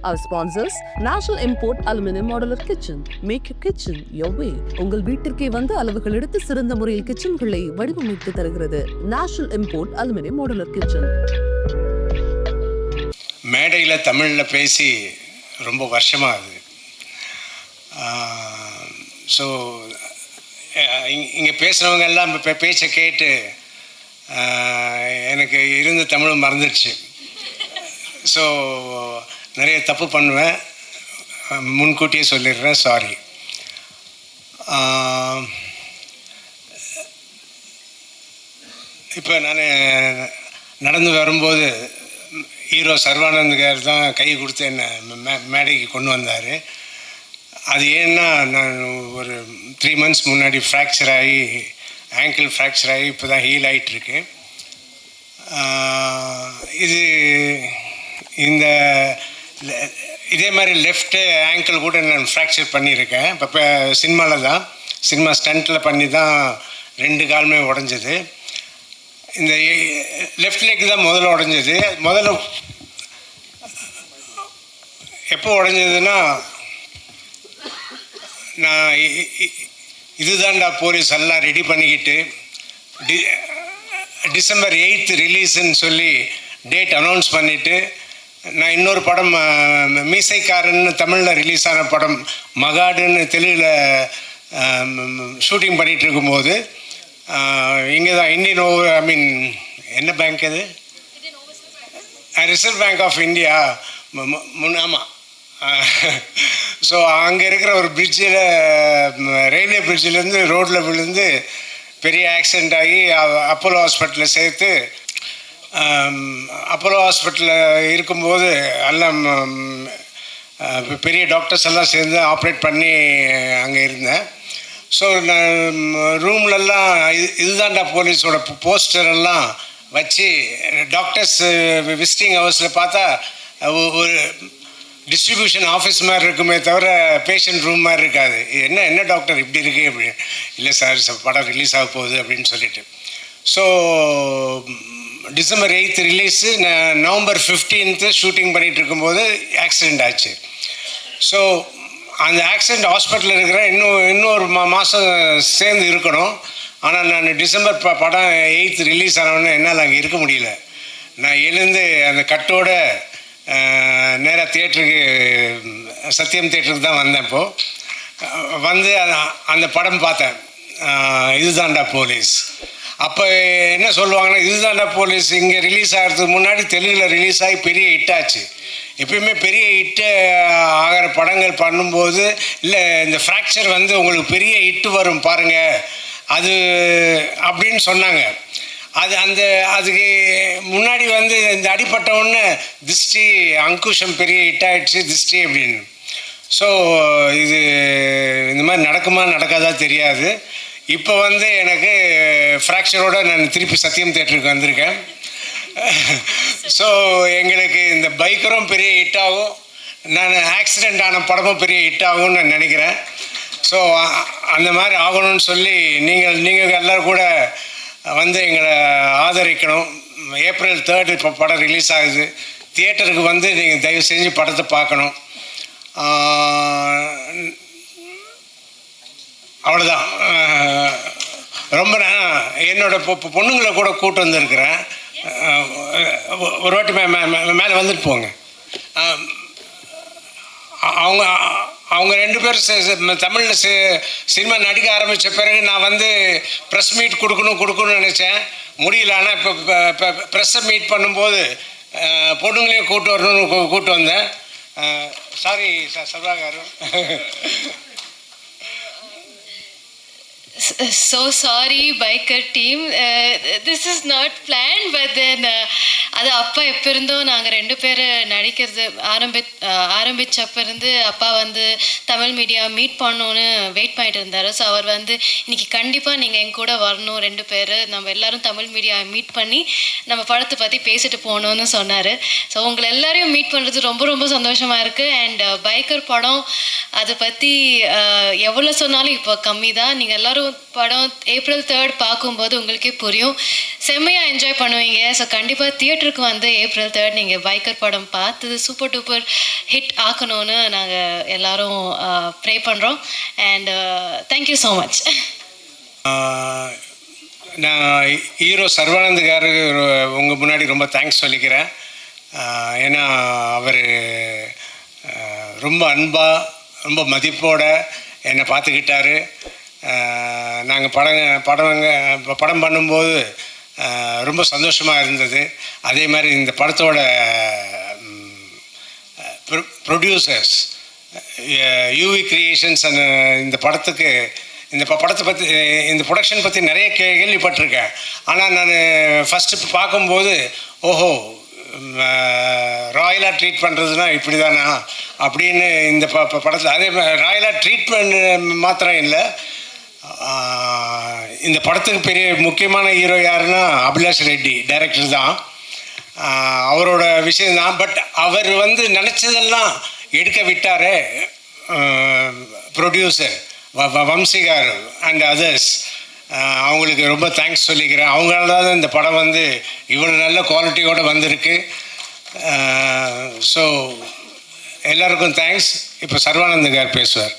Our sponsors, National Import Aluminum Modular Kitchen. Make your kitchen your way. உங்கள் வீட்டிற்கே வந்து அளவுகள் எடுத்து சிறந்த முறையில் கிச்சன்களை வடிவமைத்து தருகிறது National Import Aluminum Modular Kitchen. மேடையில் தமிழில் பேசி ரொம்ப வருஷமாகுது. ஸோ இங்கே பேசுகிறவங்க எல்லாம் இப்போ பேச்சை கேட்டு எனக்கு இருந்த தமிழும் மறந்துடுச்சு. ஸோ நிறைய தப்பு பண்ணுவேன், முன்கூட்டியே சொல்லிடுறேன், சாரி. இப்போ நான் நடந்து வரும்போது ஹீரோ சர்வானந்த் கார் தான் கை கொடுத்து என்னை மேடைக்கு கொண்டு வந்தார். அது ஏன்னா நான் ஒரு 3 months முன்னாடி ஃப்ராக்சர் ஆகி ஆங்கிள் ஃப்ராக்சர் ஆகி இப்போ தான் ஹீல் ஆகிட்டுருக்கு. இதே மாதிரி லெஃப்ட்டு ஆங்கிள் கூட நான் ஃப்ராக்சர் பண்ணியிருக்கேன். இப்போ சினிமாவில் தான், சினிமா ஸ்டண்ட்டில் பண்ணி தான் 2 காலுமே உடஞ்சது. இந்த லெஃப்ட் லெக் தான் முதல்ல உடஞ்சது. முதல்ல எப்போ உடஞ்சதுன்னா, நான் இதுதான்டா போலீஸ் எல்லாம் ரெடி பண்ணிக்கிட்டு December 8th ரிலீஸுன்னு சொல்லி டேட் அனௌன்ஸ் பண்ணிவிட்டு, நான் இன்னொரு படம் மீசைக்காரன்னு தமிழில் ரிலீஸ் ஆன படம் மகாடுன்னு தெலுங்கில் ஷூட்டிங் பண்ணிகிட்டு இருக்கும்போது இங்கே தான் என்ன பேங்க் அது, ரிசர்வ் பேங்க் ஆஃப் இந்தியா ஆமாம். ஸோ அங்கே இருக்கிற ஒரு பிரிட்ஜில், ரயில்வே பிரிட்ஜிலேருந்து ரோட்டில் விழுந்து பெரிய ஆக்சிடெண்ட் ஆகி அப்போலோ ஹாஸ்பிட்டலில் சேர்த்து, அப்போலோ ஹாஸ்பிட்டலில் இருக்கும்போது எல்லாம் பெரிய டாக்டர்ஸ் எல்லாம் சேர்ந்து ஆப்ரேட் பண்ணி அங்கே இருந்தேன். ஸோ நான் ரூம்லெல்லாம் இதுதான்டா போலீஸோட போஸ்டரெல்லாம் வச்சு, டாக்டர்ஸ் விசிட்டிங் ஹவர்ஸில் பார்த்தா ஒரு டிஸ்ட்ரிபியூஷன் ஆஃபீஸ் மாதிரி இருக்குமே தவிர பேஷண்ட் ரூம் மாதிரி இருக்காது. என்ன டாக்டர் இப்படி இருக்குது அப்படின்னு. இல்லை சார், படம் ரிலீஸ் ஆக போகுது அப்படின்னு சொல்லிட்டு. So December 8th release, November 15th shooting பண்ணிகிட்டு இருக்கும்போது ஆக்சிடெண்ட் ஆச்சு. ஸோ அந்த ஆக்சிடெண்ட் ஹாஸ்பிட்டலில் இருக்கிற இன்னொரு மாதம் சேர்ந்து இருக்கணும். ஆனால் நான் டிசம்பர் படம் 8th ரிலீஸ் ஆனவொன்னே என்னால் அங்கே இருக்க முடியல. நான் எழுந்து அந்த கட்டோட நேராக தியேட்டருக்கு, சத்யம் தியேட்டருக்கு தான் வந்தேன். இப்போது வந்து அந்த படம் பார்த்தேன், இதுதான்டா போலீஸ். அப்போ என்ன சொல்லுவாங்கன்னா, இதுதான்டா போலீஸ் இங்கே ரிலீஸ் ஆகிறதுக்கு முன்னாடி தெலுங்கில் ரிலீஸ் ஆகி பெரிய ஹிட்டாச்சு. எப்பயுமே பெரிய ஹிட்டு ஆகிற படங்கள் பண்ணும்போது, இல்லை இந்த ஃப்ராக்சர் வந்து உங்களுக்கு பெரிய ஹிட்டு வரும் பாருங்கள் அது அப்படின்னு சொன்னாங்க. அதுக்கு முன்னாடி வந்து இந்த அடிப்பட்டவுடனே திருஷ்டி அங்குஷம் பெரிய ஹிட் ஆகிடுச்சு, திருஷ்டி அப்படின்னு. ஸோ இது இந்த மாதிரி நடக்குமா நடக்காதா தெரியாது. இப்போ வந்து எனக்கு ஃப்ராக்சரோடு நான் திருப்பி சத்யம் தியேட்டருக்கு வந்திருக்கேன். ஸோ எங்களுக்கு இந்த பைக்கரும் பெரிய ஹிட் ஆகும், நான் ஆக்சிடெண்ட் ஆன படமும் பெரிய ஹிட் ஆகும்னு நான் நினைக்கிறேன். ஸோ அந்த மாதிரி ஆகணும்னு சொல்லி நீங்கள் எல்லோரும் கூட வந்து எங்களை ஆதரிக்கணும். April 3rd இப்போ படம் ரிலீஸ் ஆகுது. தியேட்டருக்கு வந்து நீங்கள் தயவு செஞ்சு படத்தை பார்க்கணும். அவ்வளோதான். ரொம்ப என்னோட பொண்ணுங்களை கூட கூட்டு வந்திருக்கிறேன். ஒரு வாட்டி மேலே வந்துட்டு போங்க. அவங்க 2 பேரும் தமிழில் சினிமா நடிக்க ஆரம்பித்த பிறகு நான் வந்து ப்ரெஸ் மீட் கொடுக்கணும்னு நினச்சேன், முடியல. ஆனால் இப்போ ப்ரெஸ்ஸை மீட் பண்ணும்போது பொண்ணுங்களையும் கூட்டு வந்தேன். Sorry Sarva car. So sorry biker team, this is not planned, but then அது அப்பா எப்போ இருந்தோ நாங்கள் 2 பேர் நடிக்கிறது ஆரம்பித்தப்போ இருந்து அப்பா வந்து தமிழ் மீடியா மீட் பண்ணணுன்னு வெயிட் பண்ணிட்டு இருந்தார். ஸோ அவர் வந்து இன்றைக்கி கண்டிப்பாக நீங்கள் என் கூட வரணும், 2 பேர் நம்ம எல்லோரும் தமிழ் மீடியா மீட் பண்ணி நம்ம படத்தை பற்றி பேசிட்டு போகணுன்னு சொன்னார். ஸோ உங்களை எல்லோரையும் மீட் பண்ணுறது ரொம்ப ரொம்ப சந்தோஷமாக இருக்குது. அண்ட் பைக்கர் படம் அதை பற்றி எவ்வளோ சொன்னாலும் இப்போ கம்மி தான். நீங்கள் எல்லோரும் படம் April 3rd பார்க்கும்போது உங்களுக்கே புரியும். செம்மையாக என்ஜாய் பண்ணுவீங்க. ஸோ கண்டிப்பாக தியேட்டருக்கு வந்து April 3 நீங்கள் பைக்கர் படம் பார்த்து சூப்பர் டூப்பர் ஹிட் ஆக்கணும்னு நாங்கள் எல்லாரும் ப்ரே பண்ணுறோம். And thank you so much. நான் ஹீரோ சர்வானந்த் காரு உங்கள் முன்னாடி ரொம்ப தேங்க்ஸ் சொல்லிக்கிறேன். ஏன்னா அவர் ரொம்ப அன்பாக ரொம்ப மதிப்போடு என்னை பார்த்துக்கிட்டாரு. நாங்கள் படம் பண்ணும்போது ரொம்ப சந்தோஷமாக இருந்தது. அதே மாதிரி இந்த படத்தோட ப்ரொடியூசர்ஸ் யூவி கிரியேஷன்ஸ் இந்த படத்தை பற்றி இந்த ப்ரொடக்ஷன் பற்றி நிறைய கேள்விப்பட்டிருக்கேன். ஆனால் நான் ஃபஸ்ட்டு பார்க்கும்போது ஓஹோ ராயலாக ட்ரீட் பண்ணுறதுனா இப்படி தானா அப்படின்னு இந்த படத்தில் அதே ராயலாக ட்ரீட்மெண்ட் மாத்திரம் இல்லை. இந்த படத்துக்கு பெரிய முக்கியமான ஹீரோ யாருன்னா அபிலாஷ் ரெட்டி டைரக்டர் தான். அவரோட விஷயந்தான். பட் அவர் வந்து நினச்சதெல்லாம் எடுக்க விட்டாரே ப்ரொடியூசர் வம்சிகார் அண்ட் அதர்ஸ், அவங்களுக்கு ரொம்ப தேங்க்ஸ் சொல்லிக்கிறேன். அவங்களால தான் இந்த படம் வந்து இவ்வளோ நல்ல குவாலிட்டியோடு வந்திருக்கு. ஸோ எல்லாருக்கும் தேங்க்ஸ். இப்போ சர்வானந்த் கார் பேசுவார்.